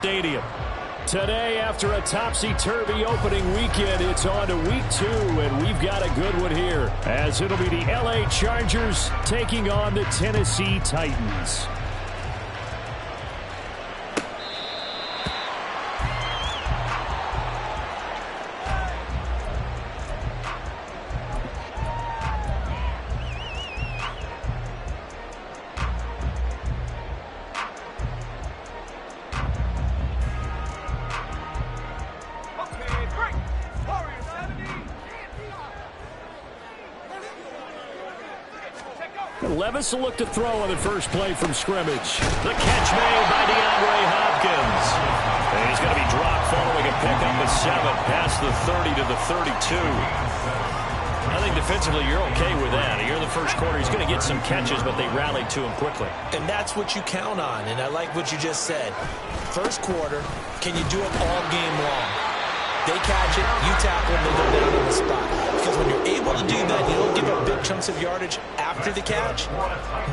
Stadium. Today, after a topsy-turvy opening weekend, it's on to week 2, and we've got a good one here, as it'll be the LA Chargers taking on the Tennessee Titans. Levis will look to throw on the first play from scrimmage. The catch made by DeAndre Hopkins. And he's going to be dropped following a pickup of 7 past the 30 to the 32. I think defensively you're okay with that. Here in the first quarter, he's going to get some catches, but they rallied to him quickly. And that's what you count on, and I like what you just said. First quarter, can you do it all game long? They catch it, you tackle them, they go down on the spot. Because when you're able to do that, you don't give up big chunks of yardage after the catch.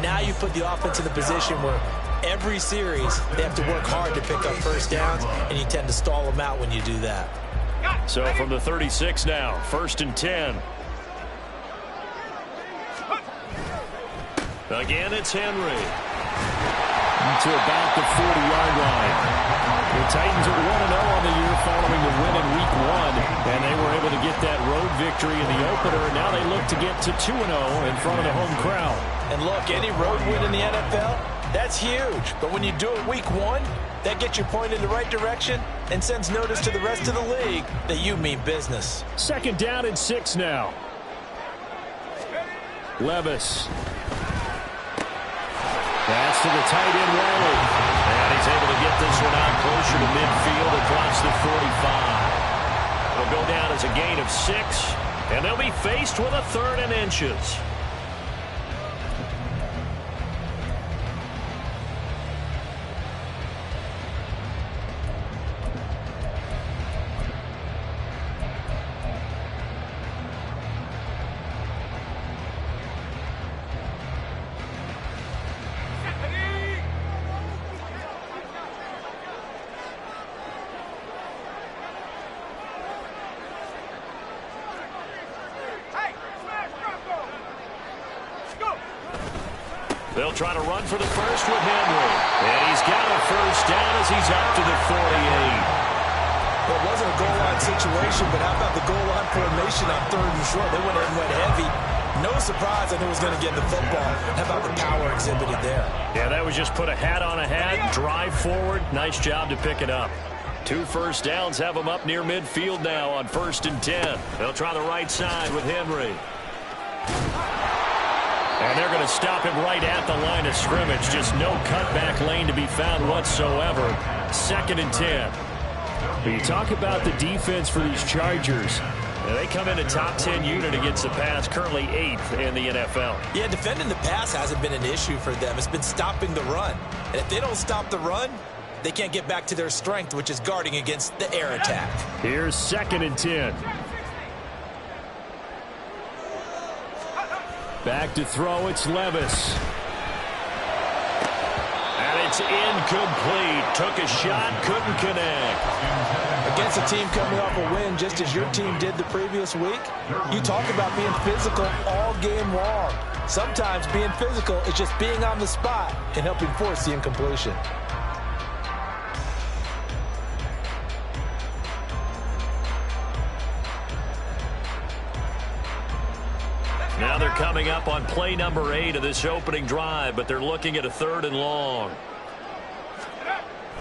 Now you put the offense in a position where every series they have to work hard to pick up first downs, and you tend to stall them out when you do that. So from the 36 now, 1st and 10. Again, it's Henry. To about the 40-yard line. The Titans are 1-0 on the year following the win in Week 1, and they were able to get that road victory in the opener, and now they look to get to 2-0 in front of the home crowd. And look, any road win in the NFL, that's huge. But when you do it Week 1, that gets you pointed in the right direction and sends notice to the rest of the league that you mean business. 2nd down and 6 now. Levis. Pass to the tight end, Riley. And he's able to get this one out closer to midfield across the 45. It'll go down as a gain of 6, and they'll be faced with a 3rd and inches. They'll try to run for the first with Henry. And he's got a first down as he's up to the 48. Well, it wasn't a goal line situation, but how about the goal line formation on 3rd and short? They went ahead and went heavy. No surprise I knew he was going to get the football. How about the power exhibited there? Yeah, that was just put a hat on a hat, drive forward. Nice job to pick it up. 2 first downs have them up near midfield now on 1st and 10. They'll try the right side with Henry. And they're going to stop him right at the line of scrimmage. Just no cutback lane to be found whatsoever. 2nd and 10. When you talk about the defense for these Chargers, they come in a top 10 unit against the pass, currently 8th in the NFL. Yeah, defending the pass hasn't been an issue for them. It's been stopping the run. And if they don't stop the run, they can't get back to their strength, which is guarding against the air attack. Here's 2nd and 10. Back to throw, it's Levis. And it's incomplete. Took a shot, couldn't connect. Against a team coming off a win, just as your team did the previous week, you talk about being physical all game long. Sometimes being physical is just being on the spot and helping force the incompletion. Now they're coming up on play number 8 of this opening drive, but they're looking at a 3rd and long.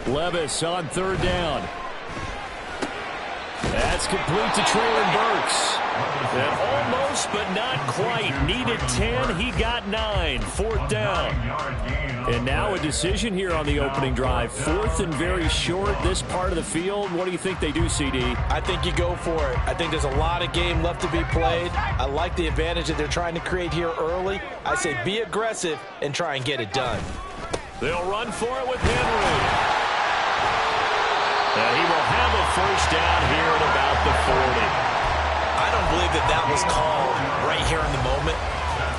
Levis on 3rd down. That's complete to Treylon Burks. And almost, but not quite. Needed 10. He got 9. 4th down. And now a decision here on the opening drive. 4th and very short. This part of the field. What do you think they do, CD? I think you go for it. I think there's a lot of game left to be played. I like the advantage that they're trying to create here early. I say be aggressive and try and get it done. They'll run for it with Henry. And he will have a first down here at about the 40. I don't believe that was called right here in the moment.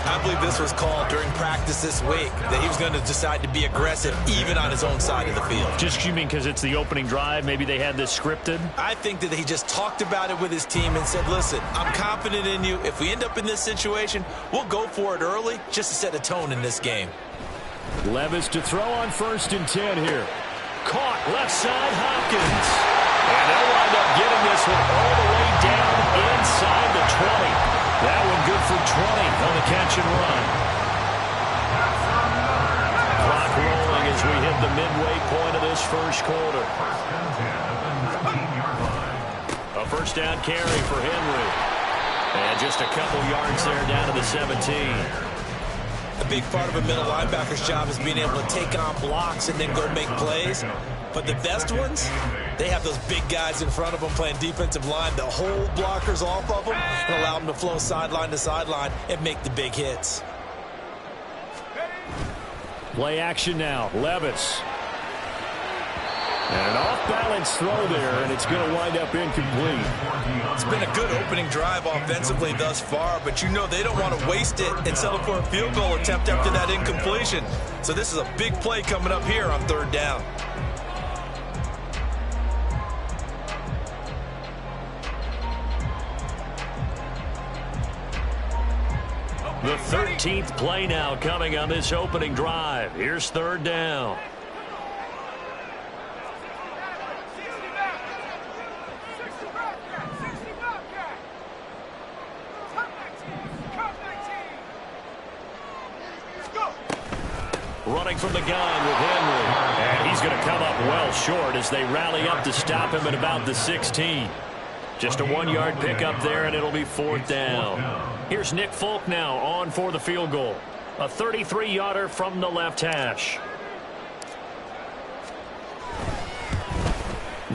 I believe this was called during practice this week, that he was going to decide to be aggressive even on his own side of the field. Just you mean because it's the opening drive? Maybe they had this scripted? I think that he just talked about it with his team and said, listen, I'm confident in you. If we end up in this situation, we'll go for it early just to set a tone in this game. Levis to throw on 1st and 10 here. Caught left side, Hopkins. And they'll wind up getting this one all the way down inside the 20. That one good for 20 on the catch and run. Clock rolling as we hit the midway point of this first quarter. A first down carry for Henry. And just a couple yards there down to the 17. A big part of a middle linebacker's job is being able to take on blocks and then go make plays. But the best ones, they have those big guys in front of them playing defensive line that hold blockers off of them and allow them to flow sideline to sideline and make the big hits. Play action now. Levis. And an off-balance throw there, and it's going to wind up incomplete. It's been a good opening drive offensively thus far, but you know they don't want to waste it and settle for a field goal attempt after that incompletion. So this is a big play coming up here on 3rd down. The 13th play now coming on this opening drive. Here's 3rd down. Running from the gun with Henry. And he's going to come up well short as they rally up to stop him at about the 16. Just a 1-yard pickup there, and it'll be 4th down. Here's Nick Folk now on for the field goal. A 33-yarder from the left hash.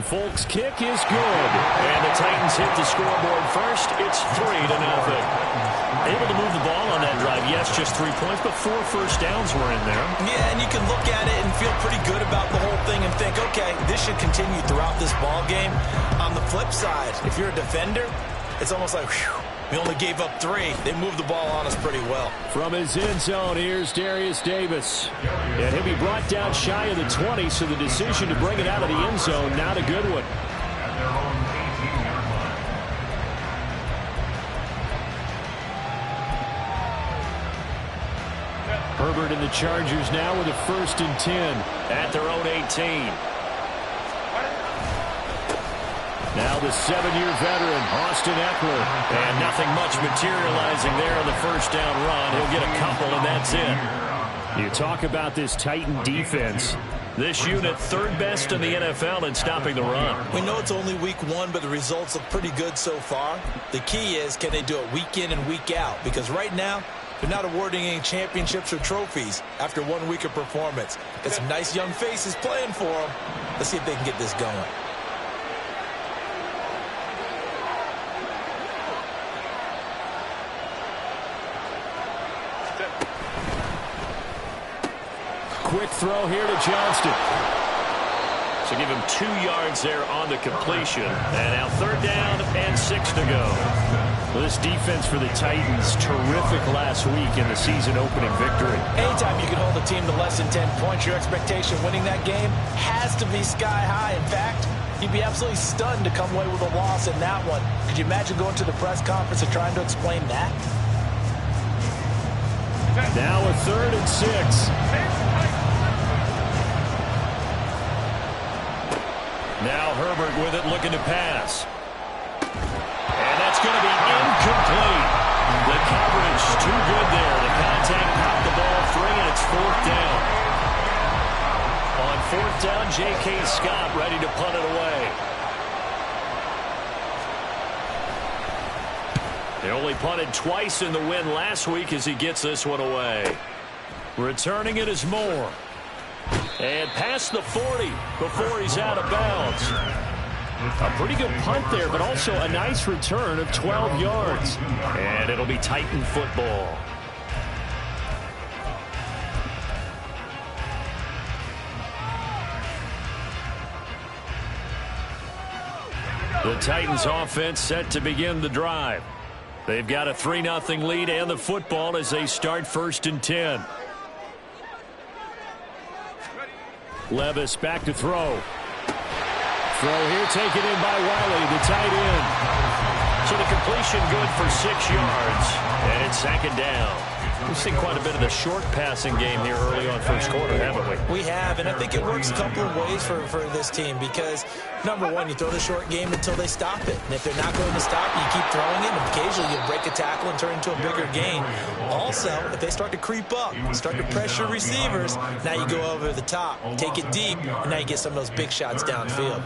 Folk's kick is good. And the Titans hit the scoreboard first. It's 3-0. Able to move the ball on that drive. Yes, just 3 points, but 4 first downs were in there. Yeah, and you can look at it and feel pretty good about the whole thing and think, okay, this should continue throughout this ball game. On the flip side, if you're a defender, it's almost like, whew, we only gave up 3. They moved the ball on us pretty well. From his end zone, here's Darius Davis. And he'll be brought down shy of the 20, so the decision to bring it out of the end zone, not a good one. Herbert and the Chargers now with a 1st and 10 at their own 18. Now the 7-year veteran, Austin Eckler. And nothing much materializing there on the first down run. He'll get a couple, and that's it. You talk about this Titan defense. This unit 3rd best in the NFL in stopping the run. We know it's only week 1, but the results look pretty good so far. The key is, can they do it week in and week out? Because right now, they're not awarding any championships or trophies after 1 week of performance. Got some nice young faces playing for them. Let's see if they can get this going. Quick throw here to Johnston. So give him 2 yards there on the completion. And now 3rd down and 6 to go. Well, this defense for the Titans, terrific last week in the season opening victory. Anytime you can hold a team to less than 10 points, your expectation winning that game has to be sky high. In fact, you'd be absolutely stunned to come away with a loss in that one. Could you imagine going to the press conference and trying to explain that? Now a 3rd and 6. Now Herbert with it, looking to pass. And that's going to be incomplete. The coverage too good there. The contact popped the ball free, and it's 4th down. On 4th down, J.K. Scott ready to punt it away. They only punted twice in the win last week as he gets this one away. Returning it is Moore. And past the 40 before he's out of bounds. A pretty good punt there, but also a nice return of 12 yards. And it'll be Titan football. The Titans offense set to begin the drive. They've got a 3-0 lead and the football as they start 1st and 10. Levis back to throw. Throw here taken in by Wiley, the tight end. So the completion good for 6 yards. And it's 2nd down. We've seen quite a bit of the short passing game here early on first quarter, haven't we? We have, and I think it works a couple of ways for this team because, number one, you throw the short game until they stop it. And if they're not going to stop, you keep throwing it, and occasionally you break a tackle and turn it into a bigger gain. Also, if they start to creep up, start to pressure receivers, now you go over the top, take it deep, and now you get some of those big shots downfield.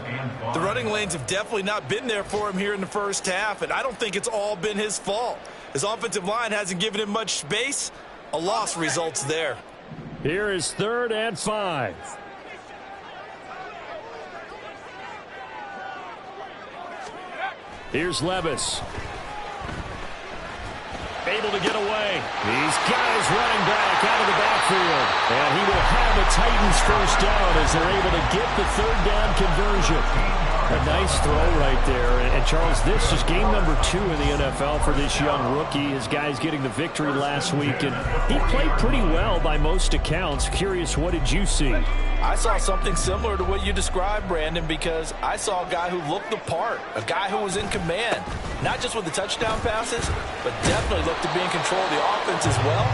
The running lanes have definitely not been there for him here in the first half, and I don't think it's all been his fault. His offensive line hasn't given him much space. A loss results there. Here is 3rd and 5. Here's Levis. Able to get away. He's got his running back out of the backfield. And he will have the Titans first down as they're able to get the 3rd down conversion. A nice throw right there. And Charles, this is game number 2 in the NFL for this young rookie. His guys getting the victory last week. And he played pretty well by most accounts. Curious, what did you see? I saw something similar to what you described, Brandon, because I saw a guy who looked the part, a guy who was in command, not just with the touchdown passes, but definitely looked to be in control of the offense as well.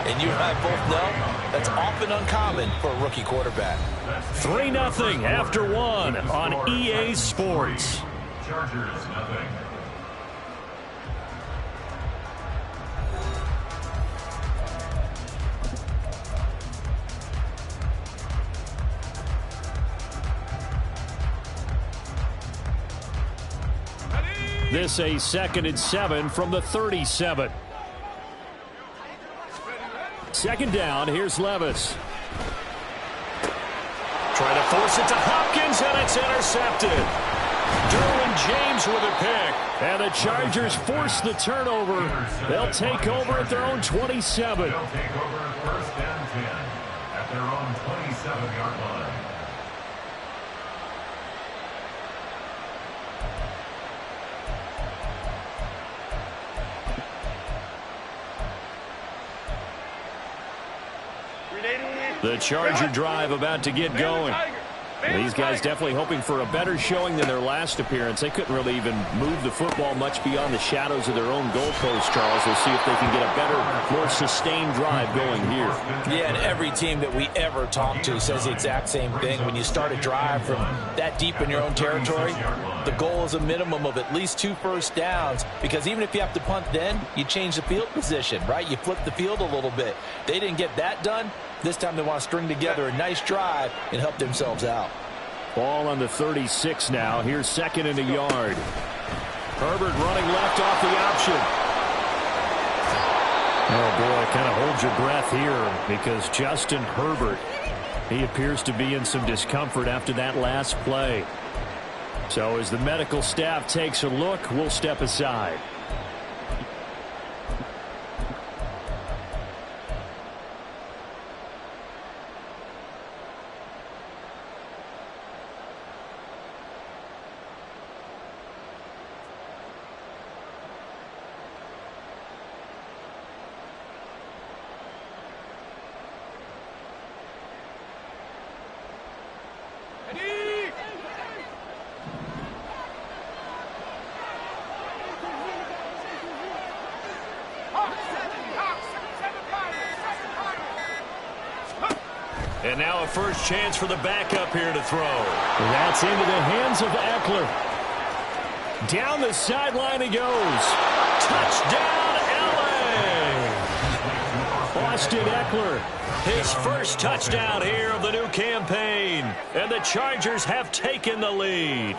And you and I both know that's often uncommon for a rookie quarterback. 3-0 after 1 on EA Sports. Chargers, nothing. This a 2nd and 7 from the 37. 2nd down, here's Levis. Try to force it to Hopkins, and it's intercepted. Derwin James with a pick. And the Chargers force the turnover. They'll take over at their own 27. They'll take over 1st and 10 at their own 27-yard line. The Charger drive about to get going. These guys definitely hoping for a better showing than their last appearance. They couldn't really even move the football much beyond the shadows of their own goalpost, Charles. We'll see if they can get a better, more sustained drive going here. Yeah, and every team that we ever talk to says the exact same thing. When you start a drive from that deep in your own territory, the goal is a minimum of at least 2 first downs, because even if you have to punt then, you change the field position, right? You flip the field a little bit. They didn't get that done. This time they want to string together a nice drive and help themselves out. Ball on the 36 now. Here's 2nd and a yard. Herbert running left off the option. Oh, boy, kind of hold your breath here because Justin Herbert, he appears to be in some discomfort after that last play. So as the medical staff takes a look, we'll step aside. And now a first chance for the backup here to throw. That's into the hands of Eckler. Down the sideline he goes. Touchdown, L.A. Austin Eckler, his first touchdown here of the new campaign. And the Chargers have taken the lead.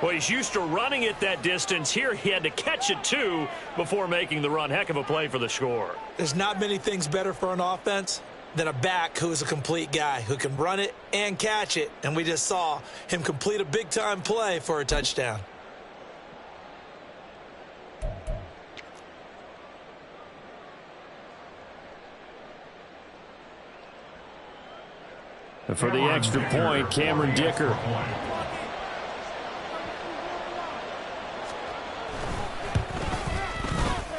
Well, he's used to running it that distance. Here he had to catch it, too, before making the run. Heck of a play for the score. There's not many things better for an offense than a back who is a complete guy who can run it and catch it. And we just saw him complete a big-time play for a touchdown. And for the extra point, Cameron Dicker.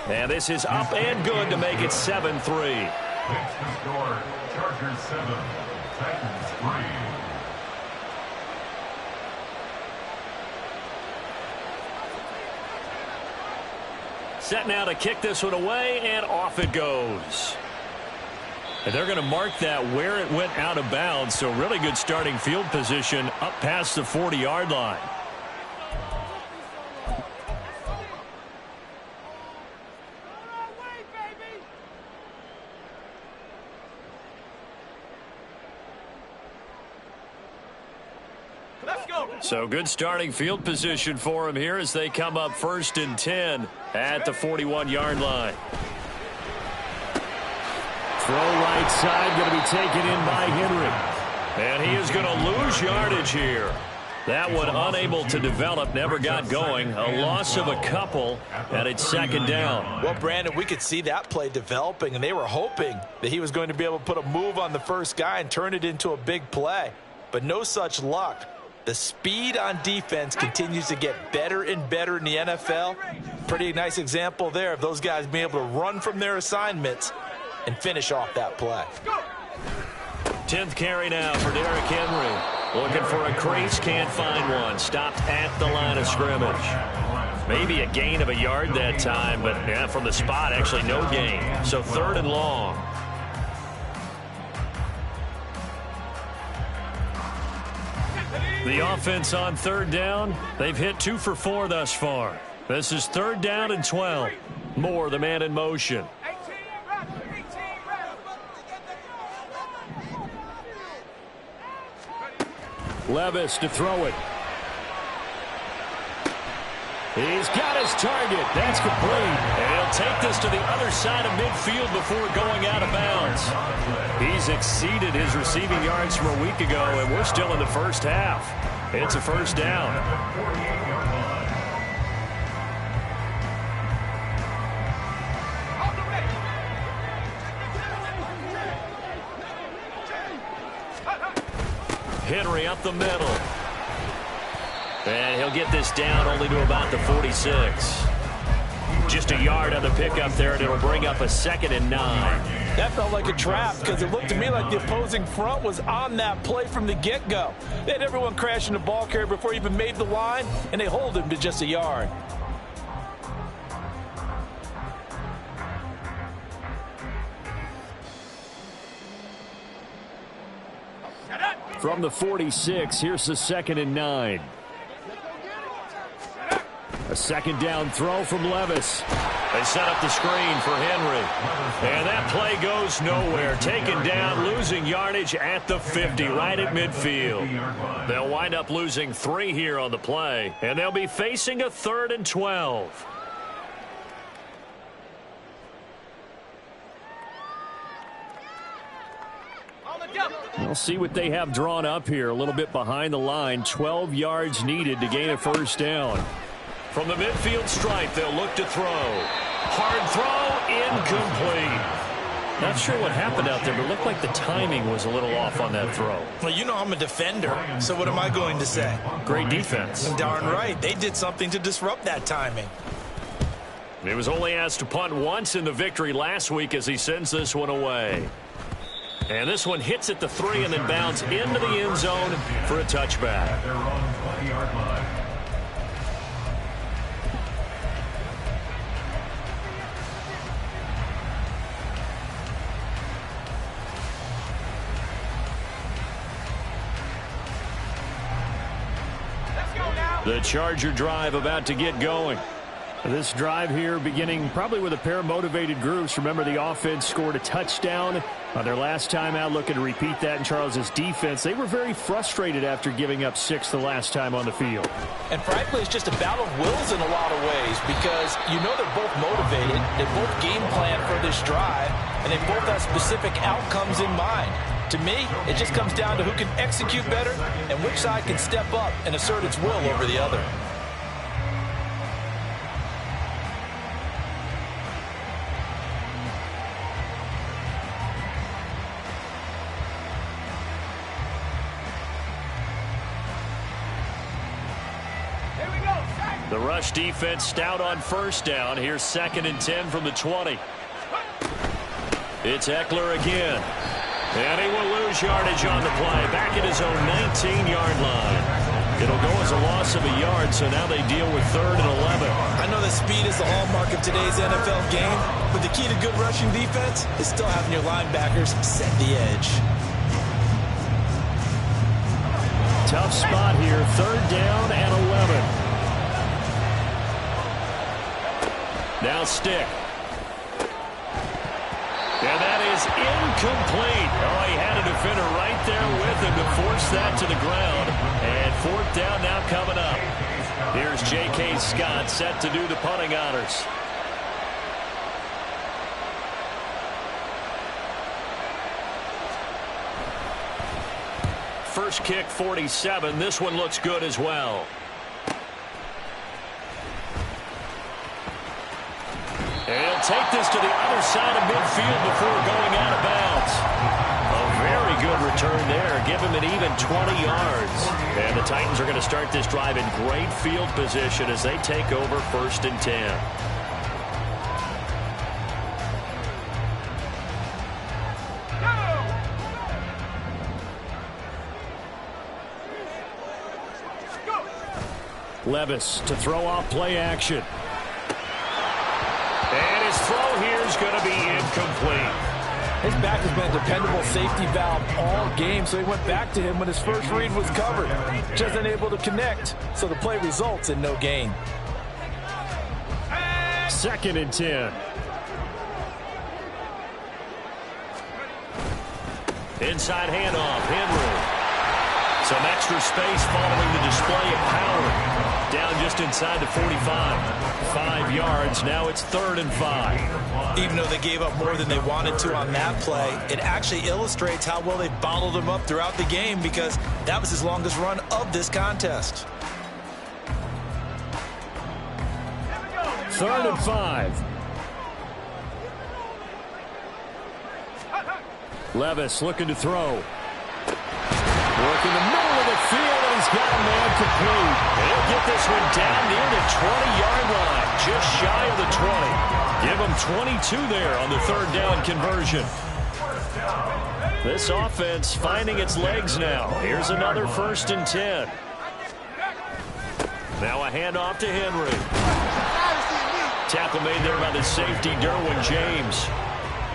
And this is up and good to make it 7-3. Fix the score. Chargers 7, Titans 3. Set now to kick this one away, and off it goes. And they're going to mark that where it went out of bounds, so really good starting field position up past the 40-yard line. So good starting field position for him here as they come up 1st and 10 at the 41-yard line. Throw right side, going to be taken in by Henry. And he is going to lose yardage here. That one unable to develop, never got going. A loss of a couple, and it's 2nd down. Well, Brandon, we could see that play developing, and they were hoping that he was going to be able to put a move on the first guy and turn it into a big play. But no such luck. The speed on defense continues to get better and better in the NFL. Pretty nice example there of those guys being able to run from their assignments and finish off that play. 10th carry now for Derrick Henry. Looking for a crease, can't find one. Stopped at the line of scrimmage. Maybe a gain of a yard that time, but yeah, from the spot, actually no gain. So 3rd and long. The offense on 3rd down, they've hit 2 for 4 thus far. This is 3rd down and 12. Moore, the man in motion. Levis to throw it. He's got his target. That's complete. And he'll take this to the other side of midfield before going out of bounds. He's exceeded his receiving yards from a week ago, and we're still in the first half. It's a 1st down. Henry up the middle. And he'll get this down only to about the 46. Just a yard on the pickup there, and it'll bring up a 2nd and 9. That felt like a trap because it looked to me like the opposing front was on that play from the get-go. They had everyone crashing the ball carrier before he even made the line, and they hold him to just a yard. From the 46, here's the 2nd and 9. A 2nd down throw from Levis. They set up the screen for Henry. And that play goes nowhere. Taken down, losing yardage at the 50, right at midfield. They'll wind up losing 3 here on the play, and they'll be facing a 3rd and 12. We'll see what they have drawn up here. A little bit behind the line. 12 yards needed to gain a 1st down. From the midfield stripe, they'll look to throw. Hard throw, incomplete. Not sure what happened out there, but it looked like the timing was a little off on that throw. Well, you know I'm a defender, so what am I going to say? Great defense. Darn right. They did something to disrupt that timing. He was only asked to punt once in the victory last week as he sends this one away. And this one hits at the 3 and then bounds into the end zone for a touchback. At their own 20-yard line. The Charger drive about to get going. This drive here beginning probably with a pair of motivated groups. Remember, the offense scored a touchdown on their last time out. Looking to repeat that in Charles's defense. They were very frustrated after giving up 6 the last time on the field. And frankly, it's just a battle of wills in a lot of ways because you know they're both motivated. They both game plan for this drive, and they both have specific outcomes in mind. To me, it just comes down to who can execute better and which side can step up and assert its will over the other. The rush defense stout on first down. Here's 2nd and 10 from the 20. It's Eckler again. And he will lose yardage on the play. Back at his own 19-yard line. It'll go as a loss of a yard, so now they deal with 3rd and 11. I know that speed is the hallmark of today's NFL game, but the key to good rushing defense is still having your linebackers set the edge. Tough spot here. 3rd down and 11. Now Stick. And that is incomplete. Oh, he had a defender right there with him to force that to the ground. And 4th down now coming up. Here's J.K. Scott set to do the punting honors. First kick, 47. This one looks good as well. And he'll take this to the other side of midfield before going out of bounds. A very good return there. Give him an even 20 yards. And the Titans are going to start this drive in great field position as they take over 1st and 10. Levis to throw off play action. And his throw here is going to be incomplete. His back has been a dependable safety valve all game, so he went back to him when his first read was covered. Just unable to connect, so the play results in no gain. 2nd and 10. Inside handoff, Henry. Some extra space following the display of power. Down just inside the 45. 5 yards. Now it's 3rd and 5. Even though they gave up more than they wanted to on that play, it actually illustrates how well they bottled him up throughout the game because that was his longest run of this contest. 3rd and 5. Levis looking to throw. Working the middle of the field, and he's got a man complete. He'll get this one down near the 20-yard line, just shy of the 20. Give him 22 there on the 3rd down conversion. This offense finding its legs now. Here's another 1st and 10. Now a handoff to Henry. Tackle made there by the safety, Derwin James.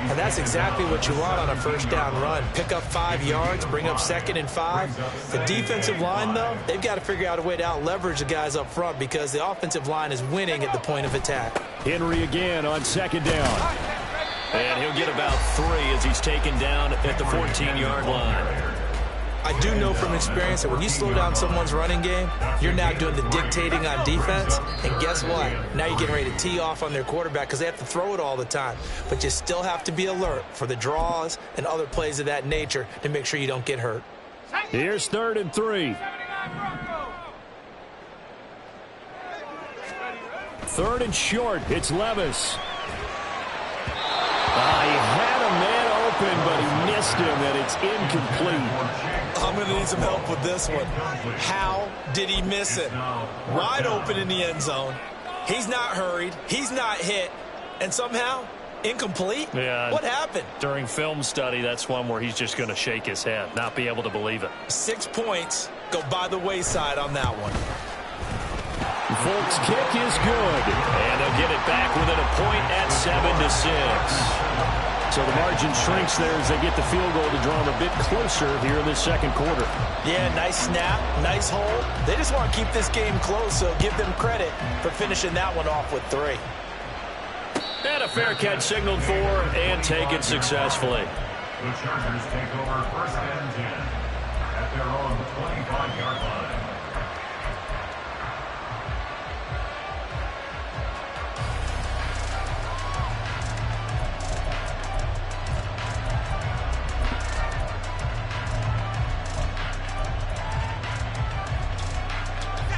And that's exactly what you want on a 1st down run. Pick up 5 yards, bring up 2nd and 5. The defensive line, though, they've got to figure out a way to out-leverage the guys up front because the offensive line is winning at the point of attack. Henry again on 2nd down. And he'll get about 3 as he's taken down at the 14-yard line. I do know from experience that when you slow down someone's running game, you're now doing the dictating on defense. And guess what? Now you're getting ready to tee off on their quarterback because they have to throw it all the time. But you still have to be alert for the draws and other plays of that nature to make sure you don't get hurt. Here's 3rd and 3. 3rd and short. It's Levis. He had a man open, but he missed him, and it's incomplete. I'm going to need some help with this one. How did he miss it? Wide open in the end zone. He's not hurried. He's not hit. And somehow, incomplete? Yeah. What happened? During film study, that's one where he's just going to shake his head, not be able to believe it. 6 points go by the wayside on that one. Volk's kick is good. And they'll get it back within a point at 7-6. So the margin shrinks there as they get the field goal to draw them a bit closer here in this 2nd quarter. Yeah, nice snap, nice hold. They just want to keep this game close, so give them credit for finishing that one off with 3. And a fair catch signaled for and taken successfully. The Chargers take over 1st and 10 at their own 25-yard line.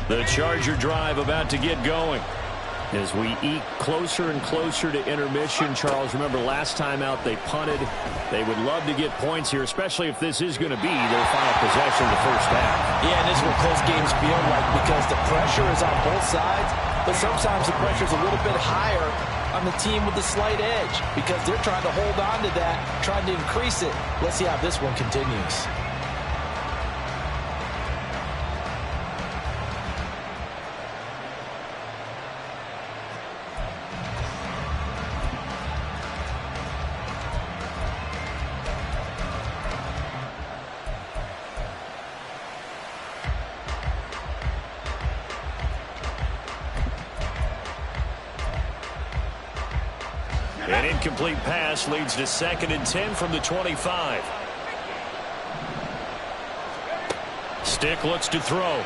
The Charger drive about to get going. As we eke closer and closer to intermission, Charles, remember last time out they punted. They would love to get points here, especially if this is going to be their final possession of the first half. Yeah, and this is what close games feel like because the pressure is on both sides, but sometimes the pressure is a little bit higher on the team with the slight edge because they're trying to hold on to that, trying to increase it. Let's see how this one continues. An incomplete pass leads to 2nd and 10 from the 25. Stick looks to throw.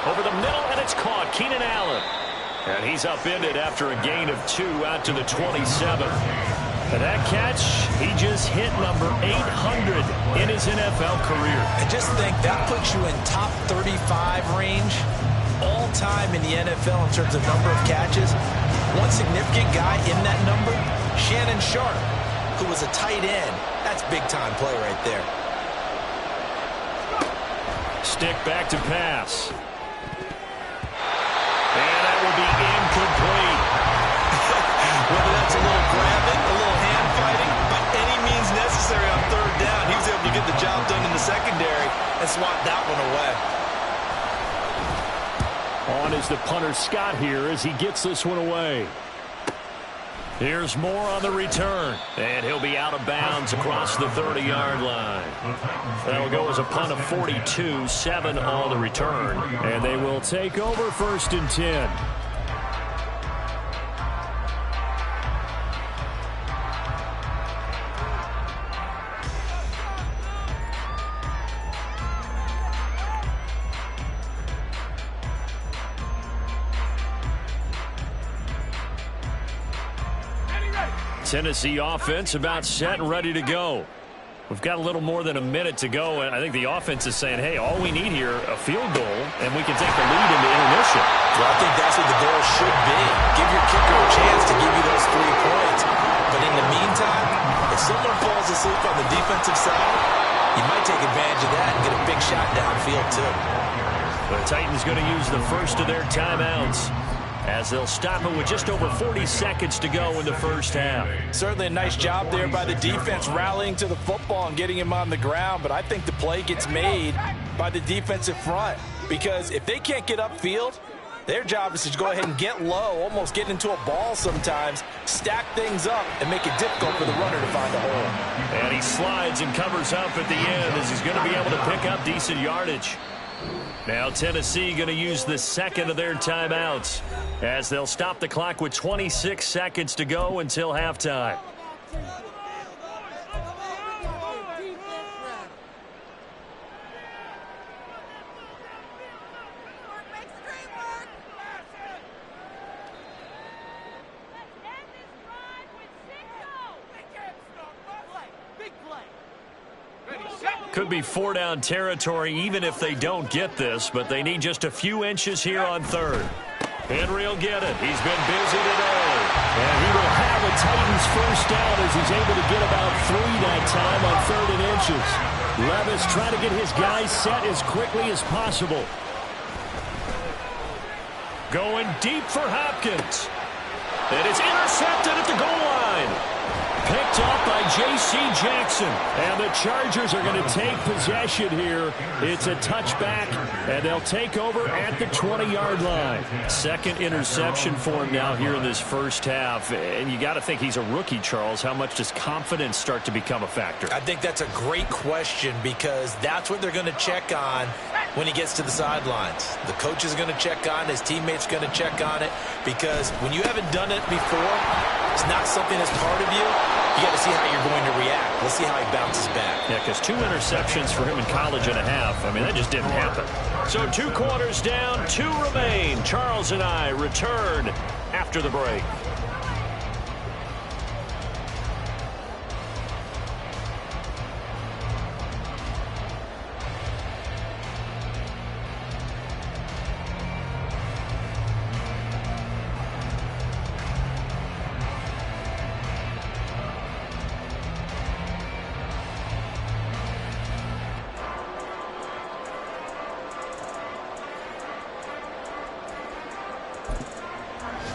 Over the middle, and it's caught. Keenan Allen. And he's upended after a gain of 2 out to the 27. And that catch, he just hit number 800 in his NFL career. I just think that puts you in top 35 range all time in the NFL in terms of number of catches. One significant guy in that number, Shannon Sharpe, who was a tight end. That's big-time play right there. Stick back to pass. And that will be incomplete. Whether that's a little grabbing, a little hand fighting, by any means necessary on 3rd down, he was able to get the job done in the secondary and swat that one away. On is the punter Scott here as he gets this one away. Here's Moore on the return. And he'll be out of bounds across the 30-yard line. That'll go as a punt of 42, 7 on the return. And they will take over 1st and 10. Tennessee offense about set and ready to go. We've got a little more than a minute to go, and I think the offense is saying, hey, all we need here, a field goal, and we can take the lead into intermission. Well, I think that's what the goal should be. Give your kicker a chance to give you those 3 points. But in the meantime, if someone falls asleep on the defensive side, you might take advantage of that and get a big shot downfield, too. The Titans going to use the first of their timeouts as they'll stop it with just over 40 seconds to go in the first half. Certainly a nice job there by the defense rallying to the football and getting him on the ground, but I think the play gets made by the defensive front because if they can't get upfield, their job is to go ahead and get low, almost get into a ball sometimes, stack things up, and make it difficult for the runner to find a hole. And he slides and covers up at the end as he's going to be able to pick up decent yardage. Now Tennessee going to use the second of their timeouts as they'll stop the clock with 26 seconds to go until halftime. Could be 4-down territory even if they don't get this, but they need just a few inches here on 3rd. Henry will get it. He's been busy today. And he will have a Titans first down as he's able to get about 3 that time on 3rd and inches. Levis trying to get his guys set as quickly as possible. Going deep for Hopkins. It is intercepted at the goal line. Picked up by J.C. Jackson. And the Chargers are going to take possession here. It's a touchback, and they'll take over at the 20-yard line. Second interception for him now here in this first half. And you got to think he's a rookie, Charles. How much does confidence start to become a factor? I think that's a great question because that's what they're going to check on when he gets to the sidelines. The coach is going to check on it. His teammates are going to check on it because when you haven't done it before, it's not something that's part of you. You got to see how you're going to react. Let's see how he bounces back. Yeah, because 2 interceptions for him in college and a half. I mean, that just didn't happen. So 2 quarters down, 2 remain. Charles and I return after the break.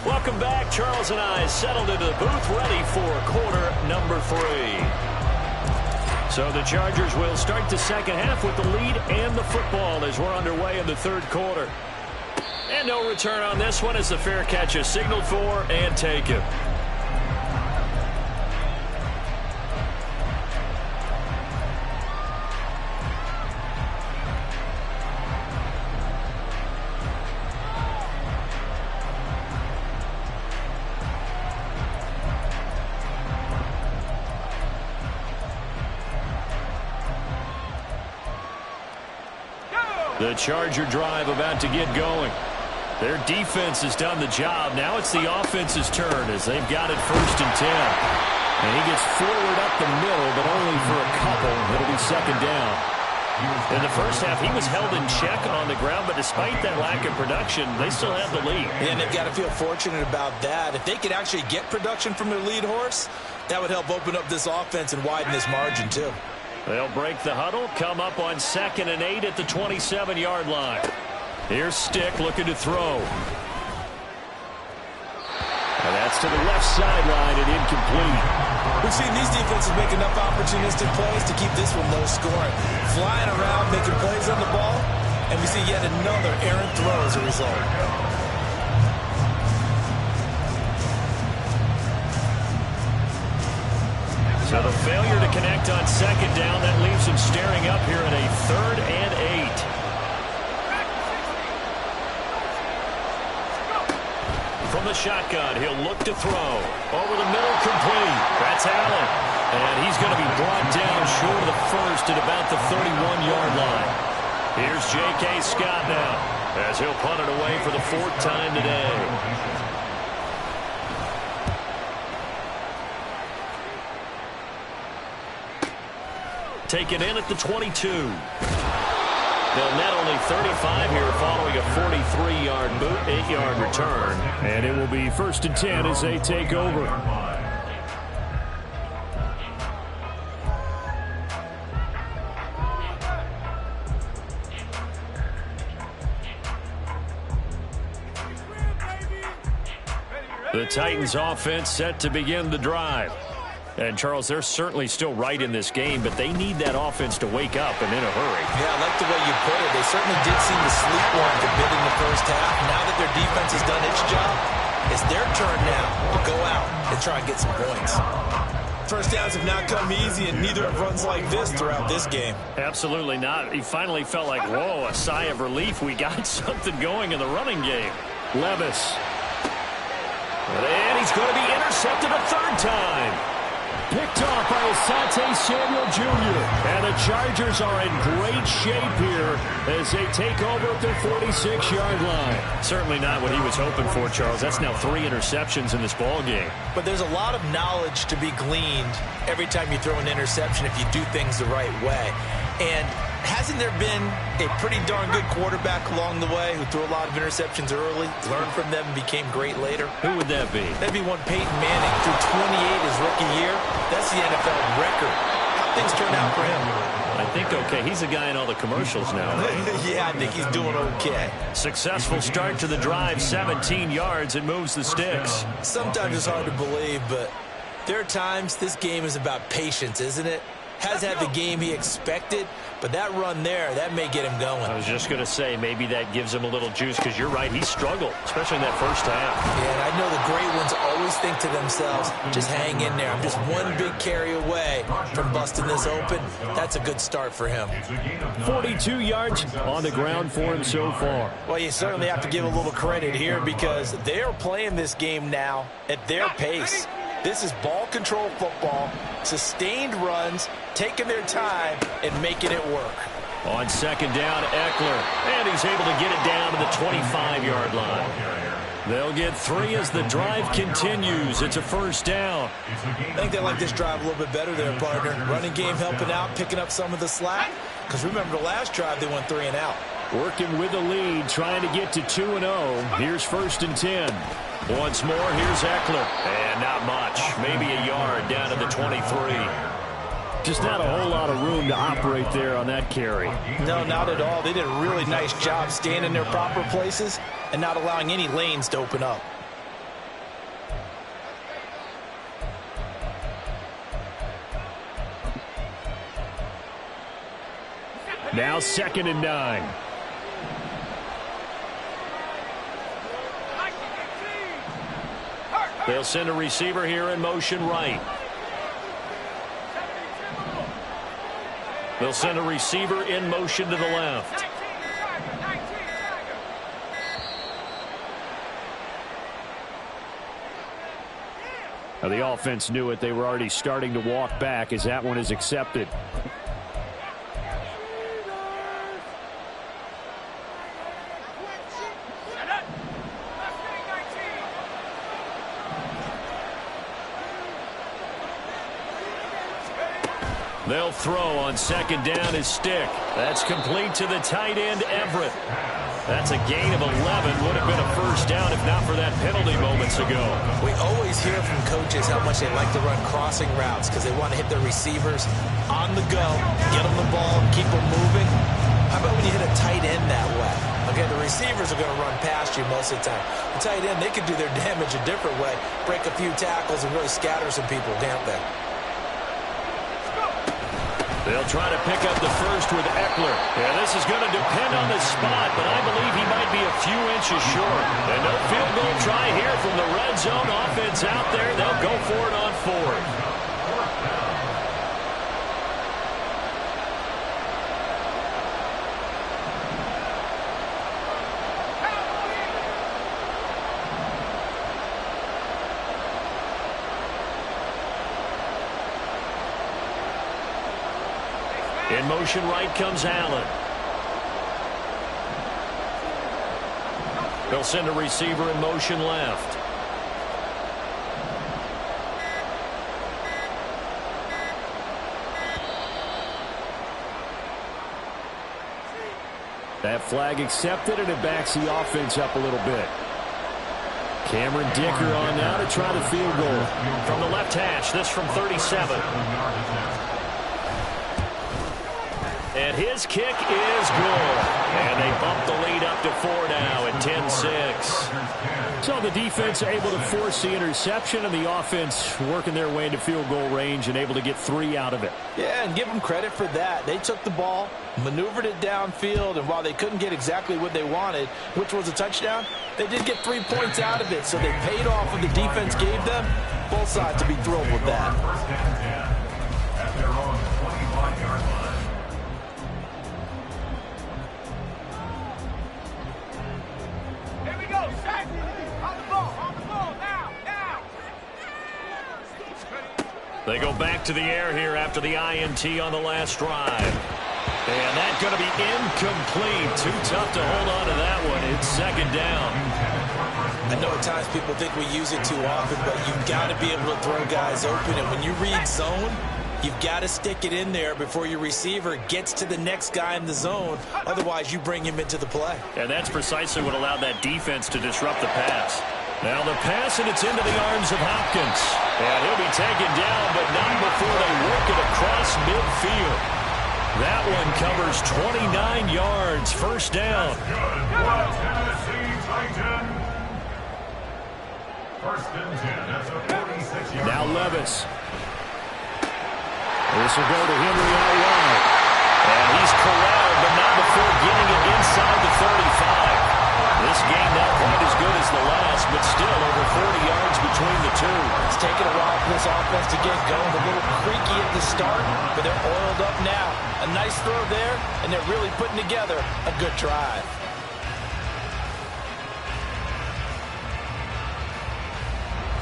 Welcome back. Charles and I settled into the booth, ready for quarter number 3. So the Chargers will start the second half with the lead and the football as we're underway in the third quarter. And no return on this one as the fair catch is signaled for and taken. The Charger drive about to get going. Their defense has done the job. Now it's the offense's turn as they've got it 1st and 10. And he gets forward up the middle, but only for a couple. It'll be 2nd down. In the first half, he was held in check on the ground, but despite that lack of production, they still have the lead. And they've got to feel fortunate about that. If they could actually get production from their lead horse, that would help open up this offense and widen this margin, too. They'll break the huddle, come up on 2nd and 8 at the 27-yard line. Here's Stick looking to throw. And that's to the left sideline and incomplete. We've seen these defenses make enough opportunistic plays to keep this one low scoring. Flying around, making plays on the ball, and we see yet another errant throw as a result. So the failure to connect on 2nd down, that leaves him staring up here at a 3rd and 8. From the shotgun, he'll look to throw. Over the middle, complete. That's Allen. And he's going to be brought down short of the first at about the 31-yard line. Here's J.K. Scott now as he'll punt it away for the 4th time today. Taken in at the 22. They'll net only 35 here following a 43-yard boot, 8-yard return. And it will be 1st and 10 as they take over. The Titans offense set to begin the drive. And, Charles, they're certainly still right in this game, but they need that offense to wake up and in a hurry. Yeah, I like the way you put it. They certainly did seem to sleepwalk a bit in the first half. Now that their defense has done its job, it's their turn now to go out and try and get some points. First downs have not come easy, and neither have runs like this throughout this game. Absolutely not. He finally felt like, whoa, a sigh of relief. We got something going in the running game. Levis. And he's going to be intercepted a 3rd time. Picked off by Asante Samuel Jr. And the Chargers are in great shape here as they take over at their 46-yard line. Certainly not what he was hoping for, Charles. That's now 3 interceptions in this ball game. But there's a lot of knowledge to be gleaned every time you throw an interception if you do things the right way. And hasn't there been a pretty darn good quarterback along the way who threw a lot of interceptions early, learned from them, and became great later? Who would that be? That'd be one Peyton Manning, threw 28 his rookie year. That's the NFL record. How things turned out for him? I think okay. He's the guy in all the commercials now. Yeah, I think he's doing okay. Successful start to the drive, 17 yards, and moves the sticks. Sometimes it's hard to believe, but there are times this game is about patience, isn't it? Has had the game he expected, but that run there, that may get him going. I was just going to say, maybe that gives him a little juice, because you're right, he struggled, especially in that first half. Yeah, and I know the great ones always think to themselves, just hang in there. I'm just one big carry away from busting this open. That's a good start for him. 42 yards on the ground for him so far. Well, you certainly have to give a little credit here because they are playing this game now at their pace. This is ball control football, sustained runs, taking their time, and making it work. On 2nd down, Eckler, and he's able to get it down to the 25-yard line. They'll get 3 as the drive continues. It's a 1st down. I think they like this drive a little bit better there, partner. Running game helping out, picking up some of the slack. Because remember the last drive, they went 3 and out. Working with the lead, trying to get to 2-0. Here's 1st and 10. Once more, here's Eckler. And not much. Maybe a yard down to the 23. Just not a whole lot of room to operate there on that carry. No, not at all. They did a really nice job staying in their proper places and not allowing any lanes to open up. Now 2nd and 9. They'll send a receiver here in motion right. They'll send a receiver in motion to the left. Now the offense knew it. They were already starting to walk back as that one is accepted. They'll throw on 2nd down his stick. That's complete to the tight end, Everett. That's a gain of 11. Would have been a first down if not for that penalty moments ago. We always hear from coaches how much they like to run crossing routes because they want to hit their receivers on the go, get them the ball, keep them moving. How about when you hit a tight end that way? Okay, the receivers are going to run past you most of the time. The tight end, they can do their damage a different way, break a few tackles and really scatter some people, can't they? They'll try to pick up the first with Eckler. Yeah, this is going to depend on the spot, but I believe he might be a few inches short. And no field goal try here from the red zone offense out there. They'll go for it on 4th. In motion right comes Allen. They'll send a receiver in motion left. That flag accepted, and it backs the offense up a little bit. Cameron Dicker on now to try the field goal. From the left hash, this from 37. And his kick is good. And they bump the lead up to 4 now at 10-6. So the defense able to force the interception, and the offense working their way into field goal range and able to get 3 out of it. Yeah, and give them credit for that. They took the ball, maneuvered it downfield, and while they couldn't get exactly what they wanted, which was a touchdown, they did get 3 points out of it. So they paid off what the defense gave them. Both sides to be thrilled with that. At their own 25-yard line. They go back to the air here after the INT on the last drive. And that's going to be incomplete. Too tough to hold on to that one. It's 2nd down. I know at times people think we use it too often, but you've got to be able to throw guys open. And when you read zone, you've got to stick it in there before your receiver gets to the next guy in the zone. Otherwise, you bring him into the play. And that's precisely what allowed that defense to disrupt the pass. Now the pass, and it's into the arms of Hopkins. And he'll be taken down, but not before they work it across midfield. That one covers 29 yards. First down. Tennessee Titan. 1st and 10 at the 46-yard line. Now Levis. This will go to Henry out wide. And he's corralled, but not before getting it inside the 35. This game not quite as good as the last, but still over 40 yards between the two. It's taken a while for this offense to get going. A little creaky at the start, but they're oiled up now. A nice throw there, and they're really putting together a good drive.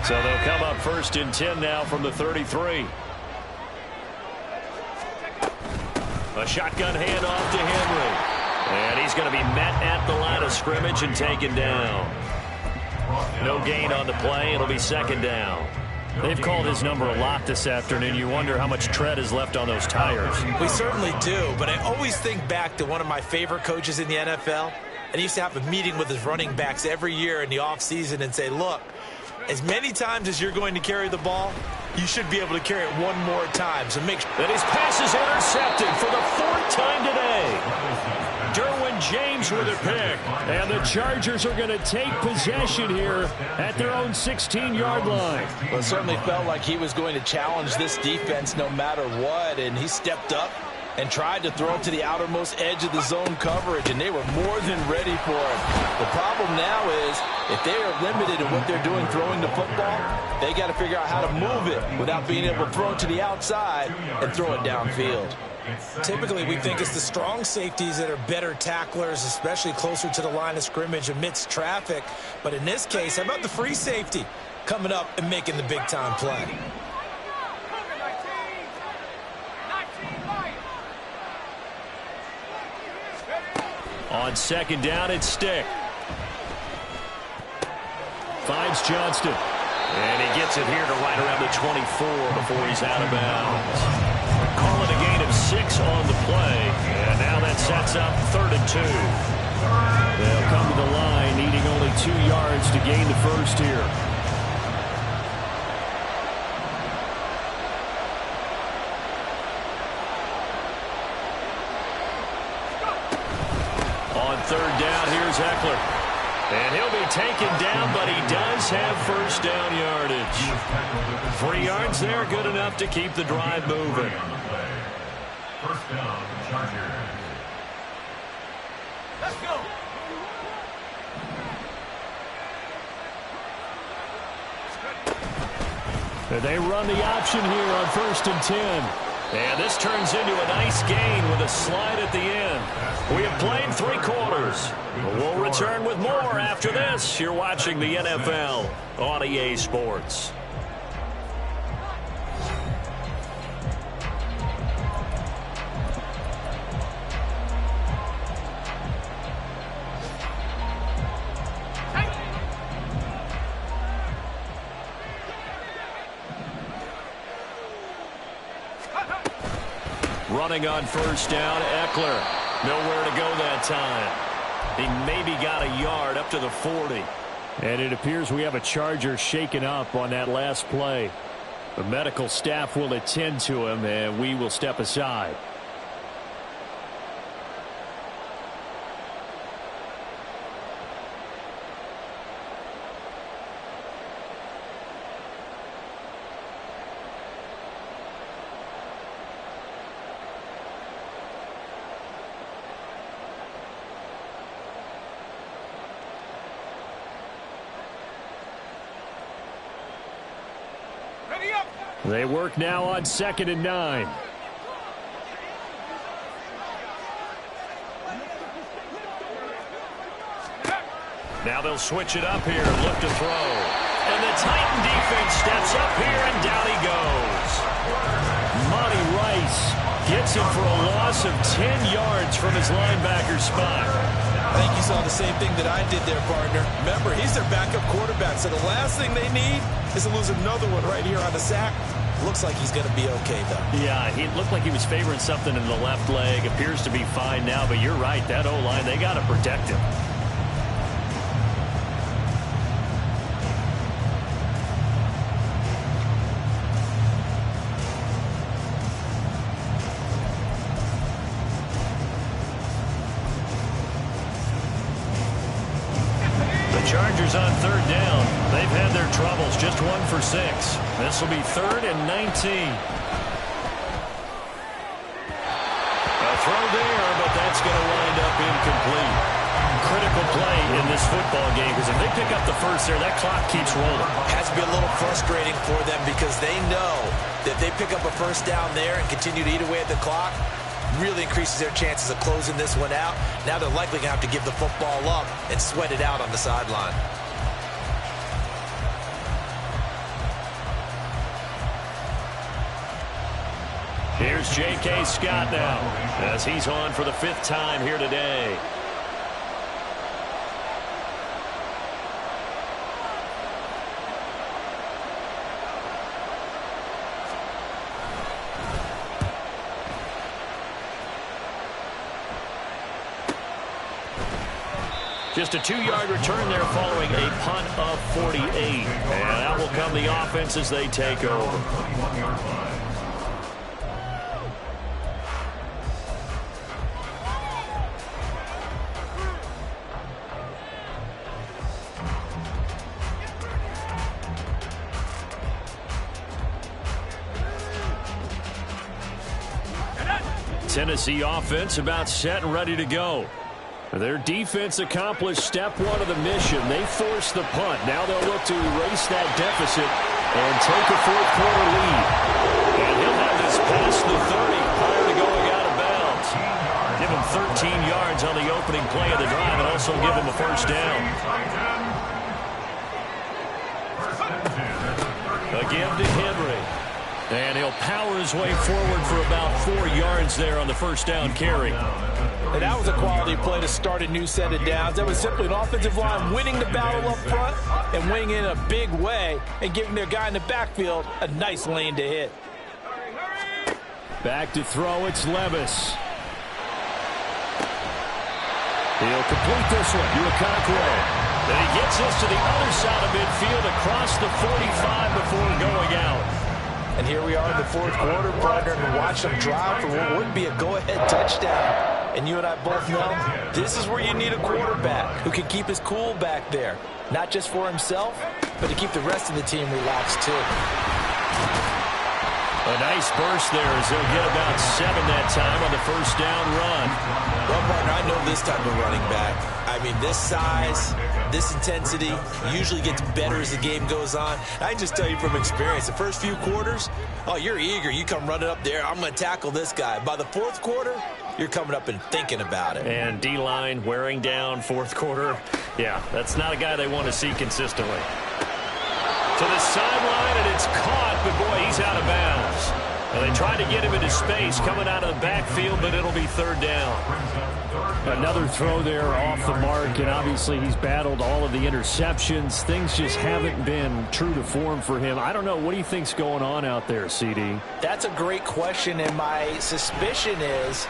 So they'll come up 1st and 10 now from the 33. A shotgun handoff to Henry. And he's going to be met at the line of scrimmage and taken down. No gain on the play. It'll be 2nd down. They've called his number a lot this afternoon. You wonder how much tread is left on those tires. We certainly do, but I always think back to one of my favorite coaches in the NFL. And he used to have a meeting with his running backs every year in the offseason and say, look, as many times as you're going to carry the ball, you should be able to carry it one more time. So make sure that his pass is intercepted for the 4th time today. Derwin James with a pick. And the Chargers are going to take possession here at their own 16-yard line. Well, it certainly felt like he was going to challenge this defense no matter what, and he stepped up, and tried to throw it to the outermost edge of the zone coverage, and they were more than ready for it. The problem now is if they are limited in what they're doing throwing the football, they got to figure out how to move it without being able to throw it to the outside and throw it downfield. Typically, we think it's the strong safeties that are better tacklers, especially closer to the line of scrimmage amidst traffic. But in this case, how about the free safety coming up and making the big-time play? On second down, it's Stick. Finds Johnston. And he gets it here to right around the 24 before he's out of bounds. Call it a gain of 6 on the play. And now that sets up 3rd and 2. They'll come to the line needing only 2 yards to gain the first here. On 3rd down, here's Eckler. And he'll be taken down, but he does have first down yardage. 3 yards there, good enough to keep the drive moving. First down, Chargers. Let's go. They run the option here on 1st and 10. And this turns into a nice gain with a slide at the end. We have played 3 quarters. We'll return with more after this. You're watching the NFL on EA Sports. Running on 1st down, Eckler. Nowhere to go that time. He maybe got a yard up to the 40. And it appears we have a Charger shaken up on that last play. The medical staff will attend to him, and we will step aside. They work now on 2nd and 9. Now they'll switch it up here, look to throw. And the Titan defense steps up here, and down he goes. Monty Rice gets him for a loss of 10 yards from his linebacker spot. I think you saw the same thing that I did there, partner. Remember, he's their backup quarterback, so the last thing they need is to lose another one right here on the sack. Looks like he's going to be okay, though. Yeah, he looked like he was favoring something in the left leg. Appears to be fine now, but you're right. That O-line, they got to protect him. Chargers on 3rd down. They've had their troubles. Just 1 for 6. This will be 3rd and 19. A throw there, but that's going to wind up incomplete. Critical play in this football game, because if they pick up the first there, that clock keeps rolling. Has to be a little frustrating for them because they know that if they pick up a first down there and continue to eat away at the clock, really increases their chances of closing this one out. Now they're likely going to have to give the football up and sweat it out on the sideline. Here's J.K. Scott now, as he's on for the 5th time here today. Just a 2-yard return there following a punt of 48. And that will come the offense as they take over. Tennessee offense about set and ready to go. Their defense accomplished step one of the mission. They forced the punt. Now they'll look to erase that deficit and take a fourth-quarter lead. And he'll have this past the 30 prior to going out of bounds. Give him 13 yards on the opening play of the drive and also give him a first down. A give to Henry. And he'll power his way forward for about 4 yards there on the first down carry. And that was a quality play to start a new set of downs. That was simply an offensive line winning the battle up front and winning in a big way and giving their guy in the backfield a nice lane to hit. Back to throw, it's Levis. He'll complete this one to Okonkwo. Then he gets us to the other side of midfield across the 45 before going out. And here we are in the fourth quarter, Brendan, and watch them drive for what would be a go-ahead touchdown. And you and I both know this is where you need a quarterback who can keep his cool back there. Not just for himself, but to keep the rest of the team relaxed too. A nice burst there as they'll get about 7 that time on the first down run. Well, partner, I know this type of running back. I mean, this size, this intensity usually gets better as the game goes on. I can just tell you from experience, the first few quarters, oh, you're eager. You come running up there, I'm going to tackle this guy. By the fourth quarter, you're coming up and thinking about it. And D-line wearing down fourth quarter. Yeah, that's not a guy they want to see consistently. To the sideline, and it's caught, but boy, he's out of bounds. And they tried to get him into space coming out of the backfield, but it'll be third down. Another throw there off the mark, and obviously he's battled all of the interceptions. Things just haven't been true to form for him. I don't know. What do you think's going on out there, CD? That's a great question, and my suspicion is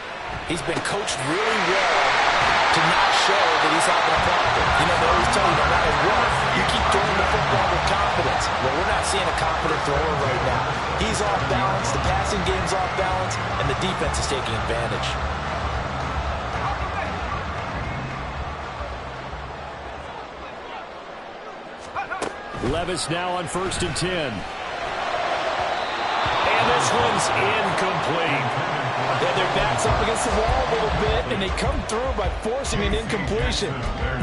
he's been coached really well to not show that he's having a problem. You know, they always tell you no matter what, you keep throwing the football with confidence. Well, we're not seeing a confident thrower right now. He's off balance, the passing game's off balance, and the defense is taking advantage. Levis now on 1st and 10. And this one's incomplete. Yeah, their back's up against the wall a little bit, and they come through by forcing an incompletion.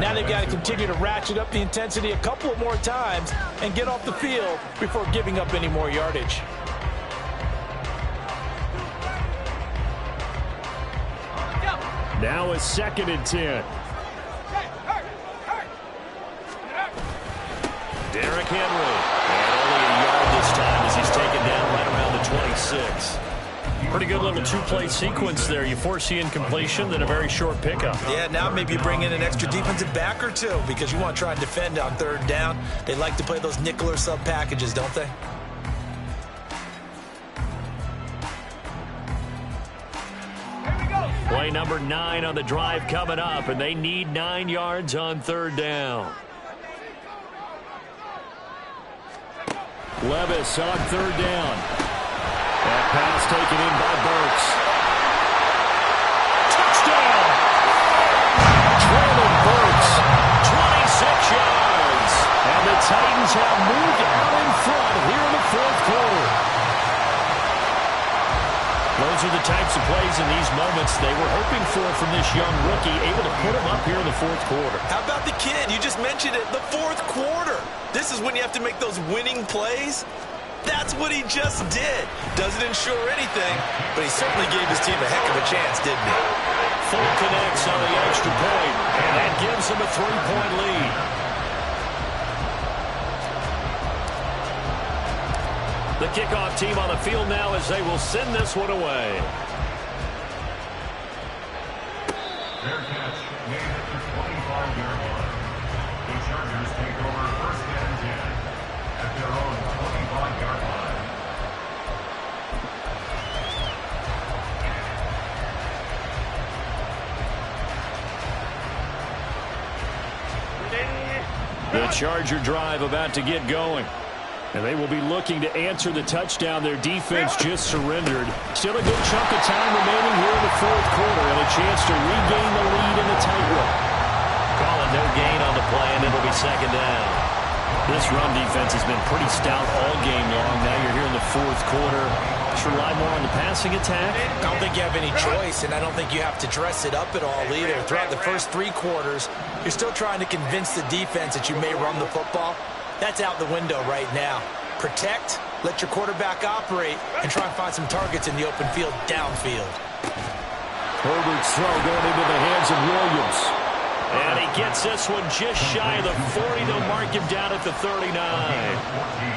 Now they've got to continue to ratchet up the intensity a couple of more times and get off the field before giving up any more yardage. Now a 2nd and 10. Derrick Henry. And only a yard this time as he's taken down right around the 26. Pretty good little two-play sequence there. You force the incompletion, then a very short pickup. Yeah, now maybe you bring in an extra defensive back or two because you want to try and defend on third down. They like to play those nickel or sub packages, don't they? Play number 9 on the drive coming up, and they need 9 yards on third down. Levis on third down. That pass taken in by Burks. Touchdown! Traylon Burks, 26 yards. And the Titans have moved out in front here in the fourth quarter. Those are the types of plays in these moments they were hoping for from this young rookie, able to put him up here in the fourth quarter. How about the kid? You just mentioned it, the fourth quarter. This is when you have to make those winning plays. That's what he just did. Doesn't ensure anything, but he certainly gave his team a heck of a chance, didn't he? Full connects on the extra point, and that gives him a 3-point lead. The kickoff team on the field now as they will send this one away. Fair catch made at the 25-yard line. The Chargers take over 1st and 10 at their own 25-yard line. The Charger drive about to get going. And they will be looking to answer the touchdown their defense just surrendered. Still a good chunk of time remaining here in the fourth quarter and a chance to regain the lead in the tightrope. Calling no gain on the play, and it'll be 2nd down. This run defense has been pretty stout all game long. Now you're here in the fourth quarter. Josh, rely more on the passing attack? I don't think you have any choice, and I don't think you have to dress it up at all either. Throughout the first 3 quarters, you're still trying to convince the defense that you may run the football. That's out the window right now. Protect, let your quarterback operate, and try and find some targets in the open field downfield. Herbert's throw going into the hands of Williams. And he gets this one just shy of the 40. They'll mark him down at the 39.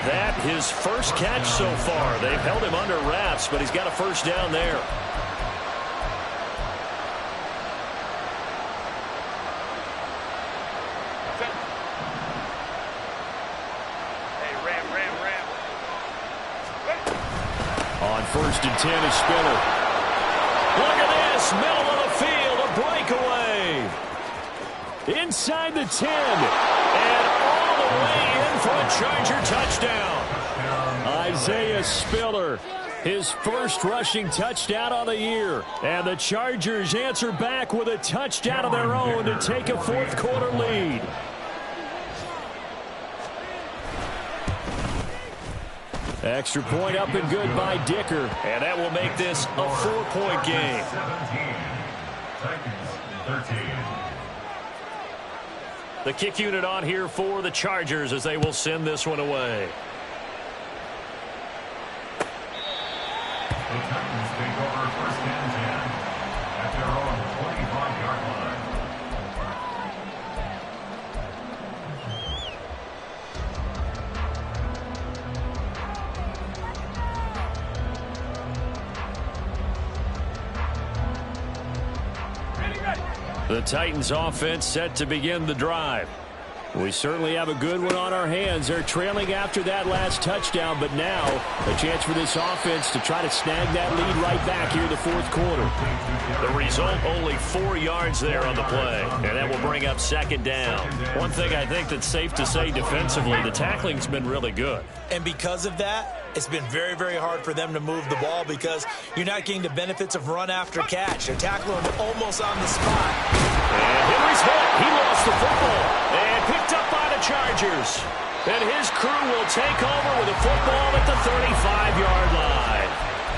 That his first catch so far. They've held him under wraps, but he's got a first down there. On 1st and 10 is Spiller. Look at this, middle of the field, a breakaway. Inside the 10, and all the way in for a Charger touchdown. Isaiah Spiller, his first rushing touchdown of the year. And the Chargers answer back with a touchdown of their own to take a 4th quarter lead. Extra point up and good by Dicker. And that will make this a 4-point game. 13. The kick unit on here for the Chargers as they will send this one away. The Titans take over 1st and 10 at their own 45-yard line. The Titans offense set to begin the drive. We certainly have a good one on our hands. They're trailing after that last touchdown, but now a chance for this offense to try to snag that lead right back here in the 4th quarter. The result, only 4 yards there on the play, and that will bring up 2nd down. One thing I think that's safe to say defensively, the tackling's been really good. And because of that, it's been very, very hard for them to move the ball because you're not getting the benefits of run after catch. They're tackling almost on the spot. And Henry's hit. He lost the football. And picked up by the Chargers. And his crew will take over with a football at the 35-yard line.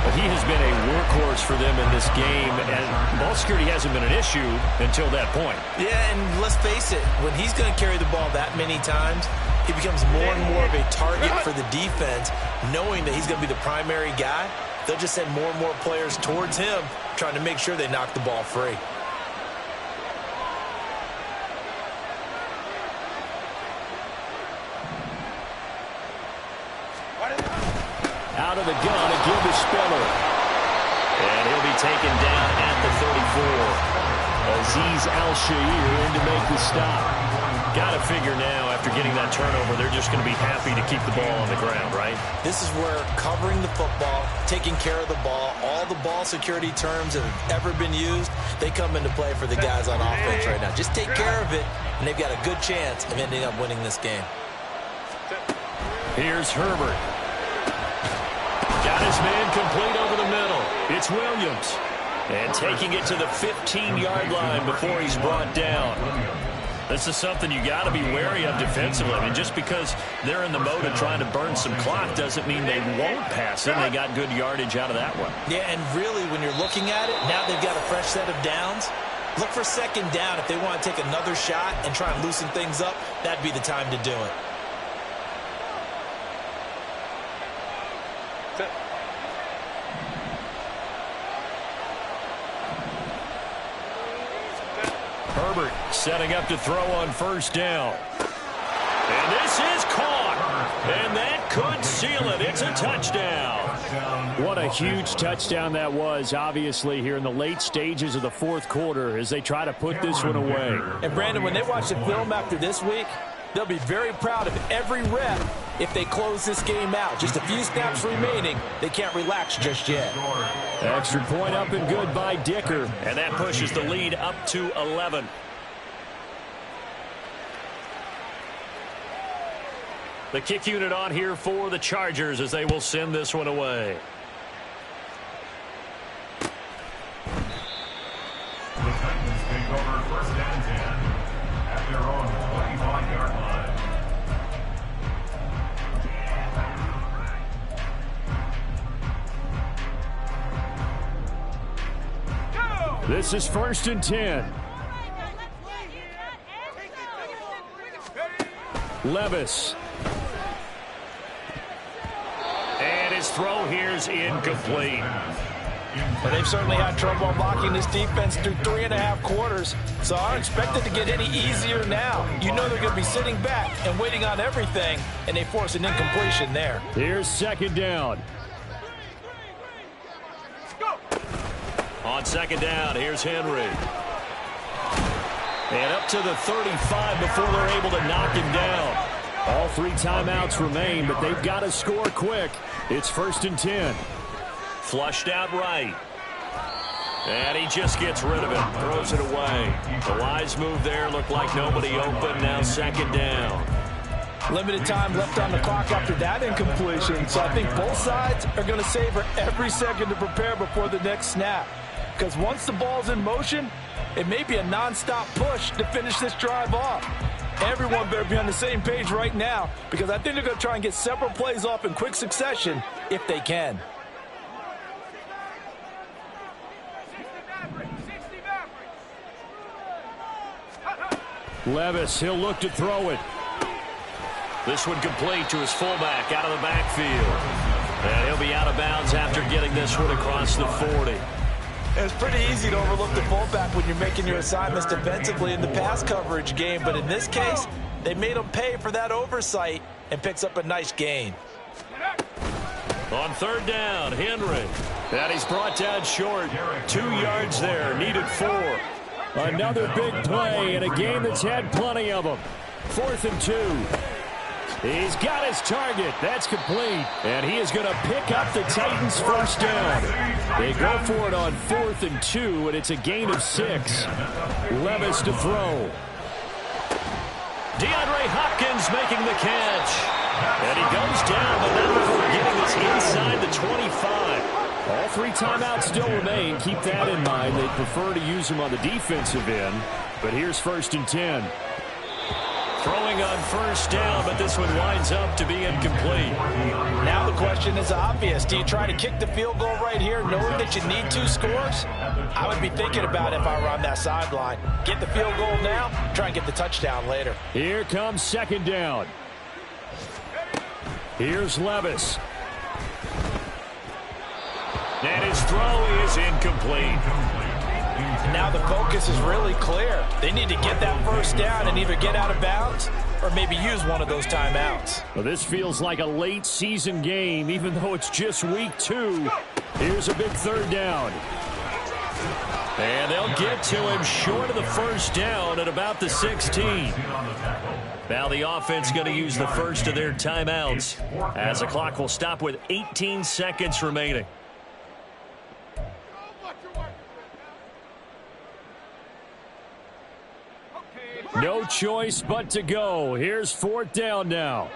But he has been a workhorse for them in this game, and ball security hasn't been an issue until that point. Yeah, and let's face it, when he's going to carry the ball that many times, he becomes more and more of a target for the defense, knowing that he's going to be the primary guy. They'll just send more and more players towards him, trying to make sure they knock the ball free. Out of the gun, a give to Spiller. And he'll be taken down at the 34. Azeez Al-Shaair in to make the stop. Got to figure now, after getting that turnover, they're just going to be happy to keep the ball on the ground, right? This is where covering the football, taking care of the ball, all the ball security terms that have ever been used, they come into play for the guys on offense right now. Just take care of it, and they've got a good chance of ending up winning this game. Here's Herbert. Got his man complete over the middle. It's Williams. And taking it to the 15-yard line before he's brought down. This is something you got to be wary of defensively. I mean, just because they're in the mode of trying to burn some clock doesn't mean they won't pass it. They got good yardage out of that one. Yeah, and really, when you're looking at it, now they've got a fresh set of downs. Look for 2nd down. If they want to take another shot and try and loosen things up, that'd be the time to do it. Herbert setting up to throw on 1st down. And this is caught. And that could seal it. It's a touchdown. What a huge touchdown that was, obviously, here in the late stages of the 4th quarter as they try to put this one away. And, Brandon, when they watch the film after this week, they'll be very proud of every rep if they close this game out. Just a few snaps remaining. They can't relax just yet. Extra point up and good by Dicker. And that pushes the lead up to 11. The kick unit on here for the Chargers as they will send this one away. The Titans take over 1st and 10 at their own 25-yard line. This is 1st and 10. Levis. And his throw here's incomplete. Well, they've certainly had trouble unlocking this defense through 3.5 quarters, so I don't expect it to get any easier now. You know they're going to be sitting back and waiting on everything, and they force an incompletion there. Here's 2nd down. On 2nd down, here's Henry. And up to the 35 before they're able to knock him down. All 3 timeouts remain, but they've got to score quick. It's 1st and 10. Flushed out right. And he just gets rid of it. Throws it away. The wise move there. Looked like nobody open. Now 2nd down. Limited time left on the clock after that incompletion. So I think both sides are going to savor every second to prepare before the next snap. Because once the ball's in motion, it may be a non-stop push to finish this drive off. Everyone better be on the same page right now, because I think they're going to try and get several plays off in quick succession if they can. Levis, he'll look to throw it. This one complete to his fullback out of the backfield. And he'll be out of bounds after getting this one across the 40. It's pretty easy to overlook the fullback when you're making your assignments defensively in the pass coverage game, but in this case, they made him pay for that oversight and picks up a nice gain. On 3rd down, Henry. And he's brought down short. 2 yards there, needed 4. Another big play in a game that's had plenty of them. 4th and 2. He's got his target. That's complete. And he is going to pick up the Titans' 1st down. They go for it on 4th and 2, and it's a gain of 6. Levis to throw. DeAndre Hopkins making the catch. And he goes down, but not before getting this inside the 25. All 3 timeouts still remain. Keep that in mind. They prefer to use them on the defensive end. But here's 1st and 10. Throwing on 1st down, but this one winds up to be incomplete. Now the question is obvious. Do you try to kick the field goal right here knowing that you need 2 scores? I would be thinking about it if I were on that sideline. Get the field goal now, try and get the touchdown later. Here comes 2nd down. Here's Levis. And his throw is incomplete. Now the focus is really clear. They need to get that 1st down and either get out of bounds or maybe use one of those timeouts. Well, this feels like a late season game, even though it's just week 2. Here's a big 3rd down. And they'll get to him short of the 1st down at about the 16. Now the offense going to use the first of their timeouts as the clock will stop with 18 seconds remaining. No choice but to go. Here's 4th down now.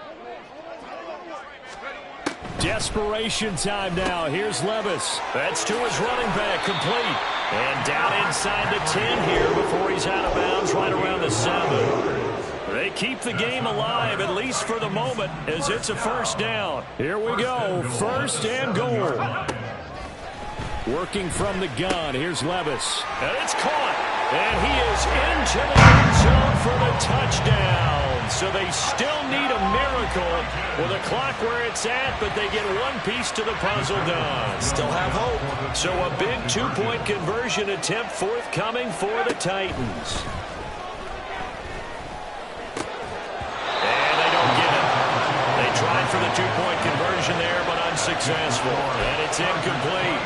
Desperation time now. Here's Levis. That's to his running back, complete. And down inside the 10 here before he's out of bounds right around the 7. They keep the game alive, at least for the moment, as it's a 1st down. Here we go, 1st and goal. Working from the gun, here's Levis. And it's caught. And he is into the end zone for the touchdown. So they still need a miracle with a clock where it's at, but they get one piece to the puzzle done. Still have hope. So a big 2-point conversion attempt forthcoming for the Titans. And they don't get it. They tried for the 2-point conversion there, but unsuccessful. And it's incomplete.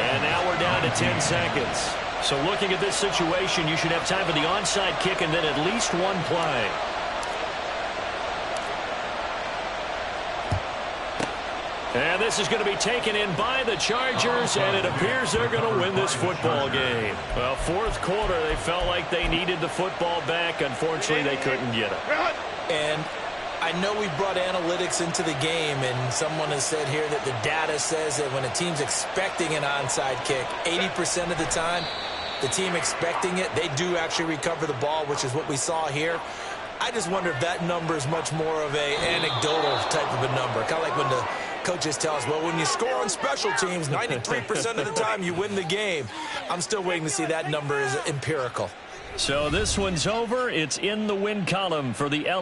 And now we're down to 10 seconds. So looking at this situation, you should have time for the onside kick and then at least one play. And this is going to be taken in by the Chargers, and it appears they're going to win this football game. Well, 4th quarter, they felt like they needed the football back. Unfortunately, they couldn't get it. And I know we brought analytics into the game, and someone has said here that the data says that when a team's expecting an onside kick, 80% of the time, the team expecting it, they do actually recover the ball, which is what we saw here. I just wonder if that number is much more of a anecdotal type of a number, kind of like when the coaches tell us, well, when you score on special teams, 93% of the time you win the game. I'm still waiting to see that number is empirical. So this one's over. It's in the win column for the LA.